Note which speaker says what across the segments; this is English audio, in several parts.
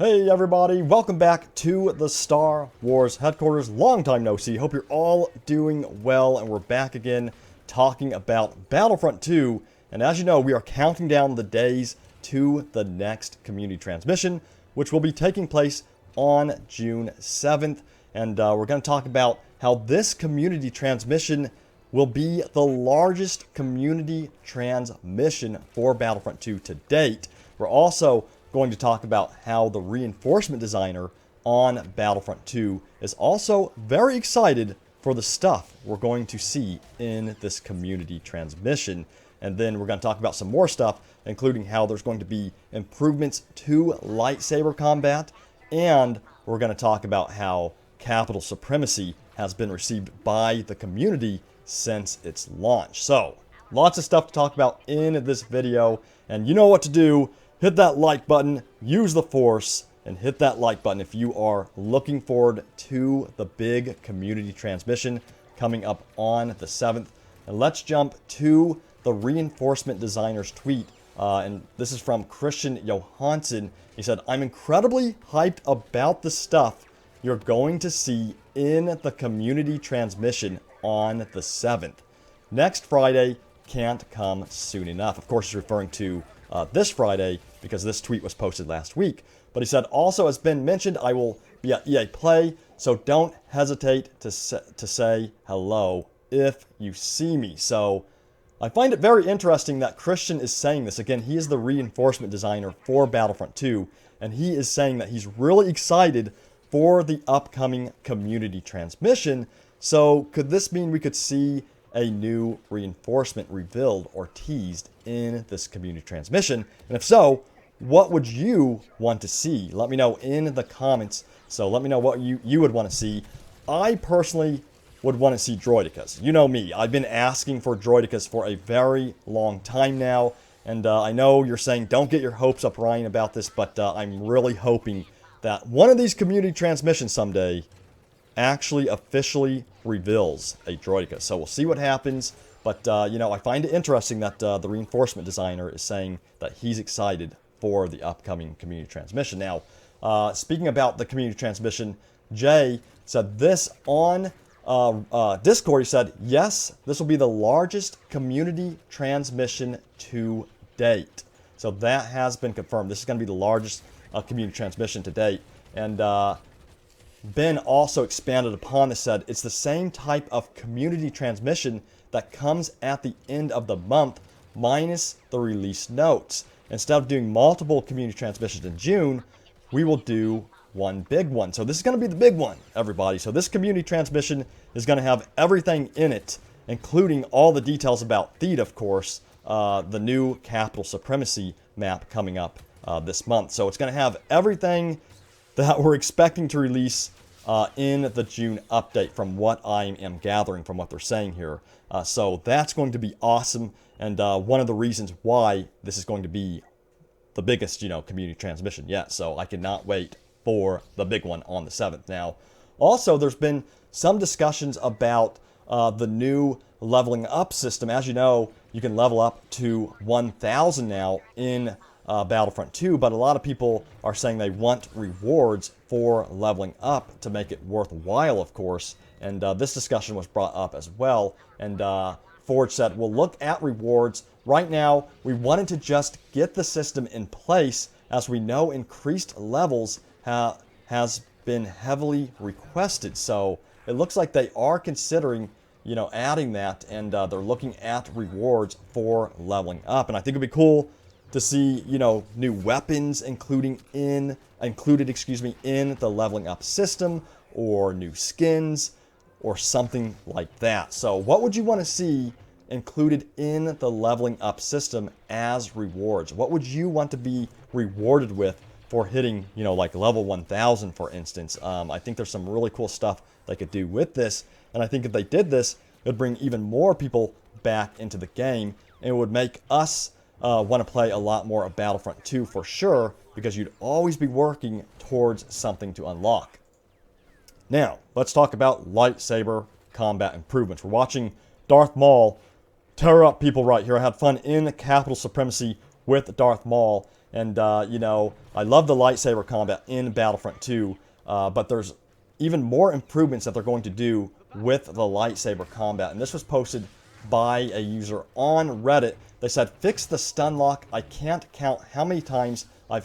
Speaker 1: Hey everybody, welcome back to the Star Wars headquarters. Long time no see. Hope you're all doing well, and we're back again talking about Battlefront 2. And as you know, we are counting down the days to the next community transmission, which will be taking place on June 7th. And we're going to talk about how this community transmission will be the largest community transmission for Battlefront 2 to date. We're also going to talk about how the reinforcement designer on Battlefront 2 is also very excited for the stuff we're going to see in this community transmission. And then we're going to talk about some more stuff, including how there's going to be improvements to Lightsaber Combat, and we're going to talk about how Capital Supremacy has been received by the community since its launch. So, lots of stuff to talk about in this video, and you know what to do. Hit that like button, use the Force, and hit that like button if you are looking forward to the big community transmission coming up on the 7th. And let's jump to the reinforcement designer's tweet. And this is from Christian Johansson. He said, "I'm incredibly hyped about the stuff you're going to see in the community transmission on the 7th. Next Friday can't come soon enough." Of course, he's referring to this Friday, because this tweet was posted last week. But he said, "Also, as been mentioned, I will be at EA Play, so don't hesitate to say hello if you see me." So I find it very interesting that Christian is saying this. Again, he is the reinforcement designer for Battlefront 2, and he is saying that he's really excited for the upcoming community transmission. So could this mean we could see a new reinforcement revealed or teased in this community transmission? And if so, what would you want to see? Let me know in the comments. So let me know what you would want to see. I personally would want to see droidekas. You know me, I've been asking for droidekas for a very long time now. And I know you're saying don't get your hopes up, Ryan, about this, but I'm really hoping that one of these community transmissions someday actually officially reveals a droideka. So we'll see what happens. But, you know, I find it interesting that the reinforcement designer is saying that he's excited for the upcoming community transmission. Now, speaking about the community transmission, Jay said this on Discord. He said, "Yes, this will be the largest community transmission to date." So that has been confirmed. This is going to be the largest community transmission to date. And Ben also expanded upon this, said it's the same type of community transmission that comes at the end of the month minus the release notes. Instead of doing multiple community transmissions in June, we will do one big one. So this is going to be the big one, everybody. So this community transmission is going to have everything in it, including all the details about Theed, of course, the new Capital Supremacy map coming up this month. So it's going to have everything that we're expecting to release in the June update, from what I am gathering from what they're saying here. So that's going to be awesome, and one of the reasons why this is going to be the biggest, you know, community transmission yet. So I cannot wait for the big one on the 7th. Now, also, there's been some discussions about the new leveling up system. As you know, you can level up to 1,000 now in Battlefront 2, but a lot of people are saying they want rewards for leveling up to make it worthwhile, of course. And this discussion was brought up as well. And Forge said, "We'll look at rewards. Right now, we wanted to just get the system in place, as we know increased levels has been heavily requested." So it looks like they are considering, you know, adding that, and they're looking at rewards for leveling up. And I think it'd be cool to see, you know, new weapons included in the leveling up system, or new skins, or something like that. So what would you want to see included in the leveling up system as rewards? What would you want to be rewarded with for hitting, you know, like level 1,000, for instance? I think there's some really cool stuff they could do with this. And I think if they did this, it would bring even more people back into the game, and it would make us want to play a lot more of Battlefront 2 for sure, because you'd always be working towards something to unlock. Now, let's talk about lightsaber combat improvements. We're watching Darth Maul tear up people right here. I had fun in Capital Supremacy with Darth Maul, And, you know, I love the lightsaber combat in Battlefront 2, but there's even more improvements that they're going to do with the lightsaber combat. And this was posted by a user on Reddit. They said, fix the stun lock. I can't count how many times I'm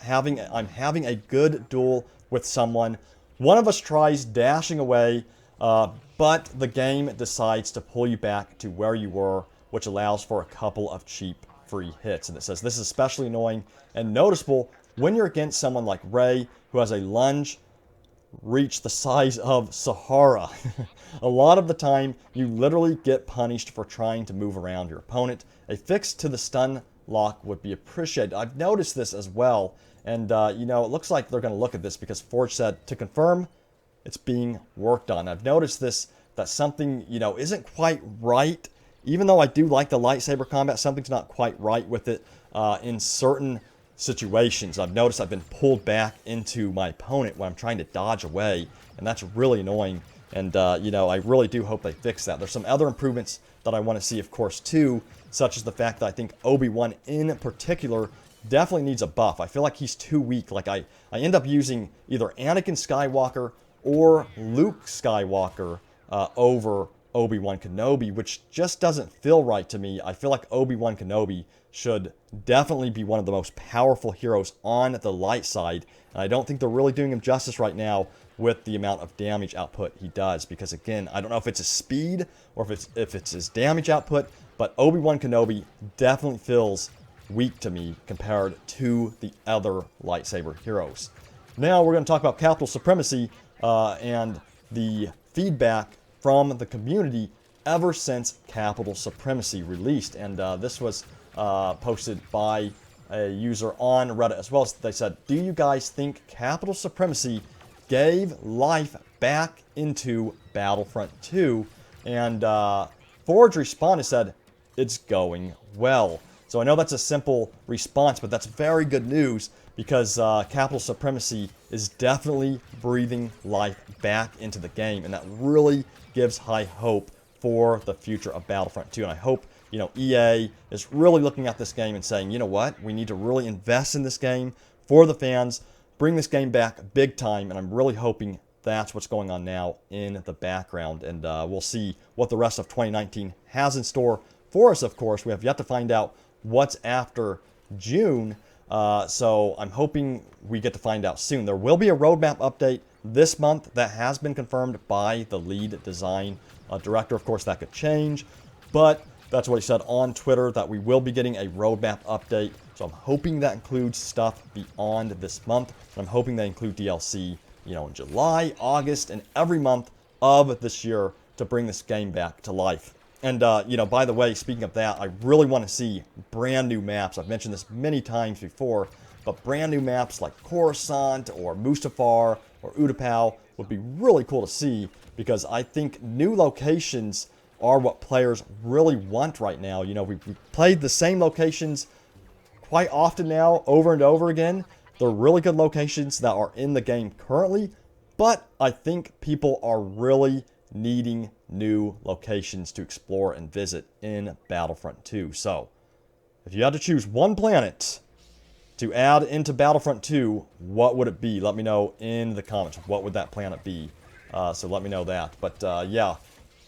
Speaker 1: having a good duel with someone. One of us tries dashing away, but the game decides to pull you back to where you were, which allows for a couple of cheap free hits. And it says this is especially annoying and noticeable when you're against someone like Rey, who has a lunge reach the size of Sahara. A lot of the time, you literally get punished for trying to move around your opponent. A fix to the stun lock would be appreciated. I've noticed this as well, and you know, it looks like they're going to look at this because Forge said to confirm it's being worked on. I've noticed this, that something, you know, isn't quite right. Even though I do like the lightsaber combat, something's not quite right with it in certain situations. I've noticed I've been pulled back into my opponent when I'm trying to dodge away, and that's really annoying. And, you know, I really do hope they fix that. There's some other improvements that I want to see, of course, too, such as the fact that I think Obi-Wan in particular definitely needs a buff. I feel like he's too weak. Like, I end up using either Anakin Skywalker or Luke Skywalker over Obi-Wan Kenobi, which just doesn't feel right to me. I feel like Obi-Wan Kenobi should definitely be one of the most powerful heroes on the light side, and I don't think they're really doing him justice right now with the amount of damage output he does, because again, I don't know if it's his speed or if it's his damage output, but Obi-Wan Kenobi definitely feels weak to me compared to the other lightsaber heroes. Now we're going to talk about Capital Supremacy and the feedback from the community ever since Capital Supremacy released, and this was posted by a user on Reddit as well. So they said, do you guys think Capital Supremacy gave life back into Battlefront 2? And Forge responded and said, it's going well. So I know that's a simple response, but that's very good news because Capital Supremacy is definitely breathing life back into the game, and that really gives high hope for the future of Battlefront 2. And I hope, you know, EA is really looking at this game and saying, you know what, we need to really invest in this game for the fans, bring this game back big time, and I'm really hoping that's what's going on now in the background. And we'll see what the rest of 2019 has in store for us, of course. We have yet to find out what's after June, so I'm hoping we get to find out soon. There will be a roadmap update this month that has been confirmed by the lead design director. Of course, that could change, but that's what he said on Twitter, that we will be getting a roadmap update. So I'm hoping that includes stuff beyond this month. And I'm hoping they include DLC, you know, in July, August, and every month of this year to bring this game back to life. And, you know, by the way, speaking of that, I really want to see brand new maps. I've mentioned this many times before, but brand new maps like Coruscant or Mustafar or Utapau would be really cool to see, because I think new locations are what players really want right now. You know, we've played the same locations quite often now, over and over again. They're really good locations that are in the game currently, but I think people are really needing new locations to explore and visit in Battlefront 2. So, if you had to choose one planet to add into Battlefront 2, what would it be? Let me know in the comments. What would that planet be? So let me know that. But yeah,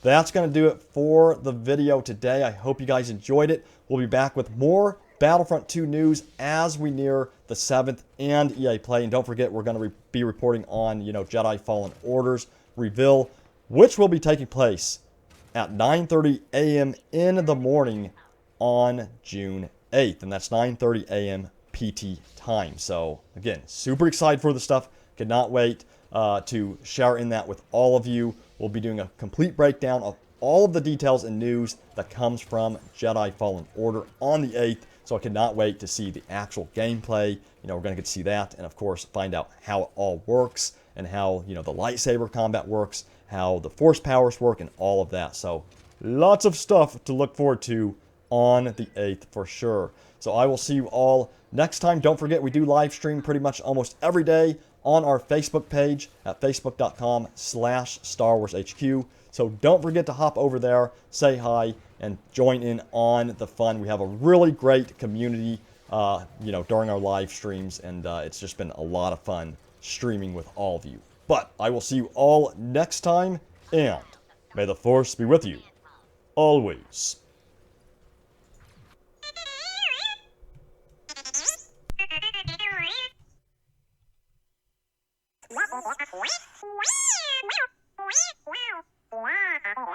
Speaker 1: that's going to do it for the video today. I hope you guys enjoyed it. We'll be back with more Battlefront 2 news as we near the 7th and EA Play. And don't forget, we're going to be reporting on, you know, Jedi Fallen Order's reveal, which will be taking place at 9:30 a.m. in the morning on June 8th. And that's 9:30 a.m. PT time. So, again, super excited for the stuff. Cannot wait to share in that with all of you. We'll be doing a complete breakdown of all of the details and news that comes from Jedi Fallen Order on the 8th. So I cannot wait to see the actual gameplay. You know, we're going to get to see that, and of course find out how it all works and how, you know, the lightsaber combat works, how the force powers work, and all of that. So lots of stuff to look forward to on the 8th for sure. So I will see you all next time. Don't forget, we do live stream pretty much almost every day on our Facebook page at facebook.com/Star Wars HQ. So don't forget to hop over there, say hi, and join in on the fun. We have a really great community you know, during our live streams, and it's just been a lot of fun streaming with all of you. But I will see you all next time, and may the Force be with you always.
Speaker 2: Wow.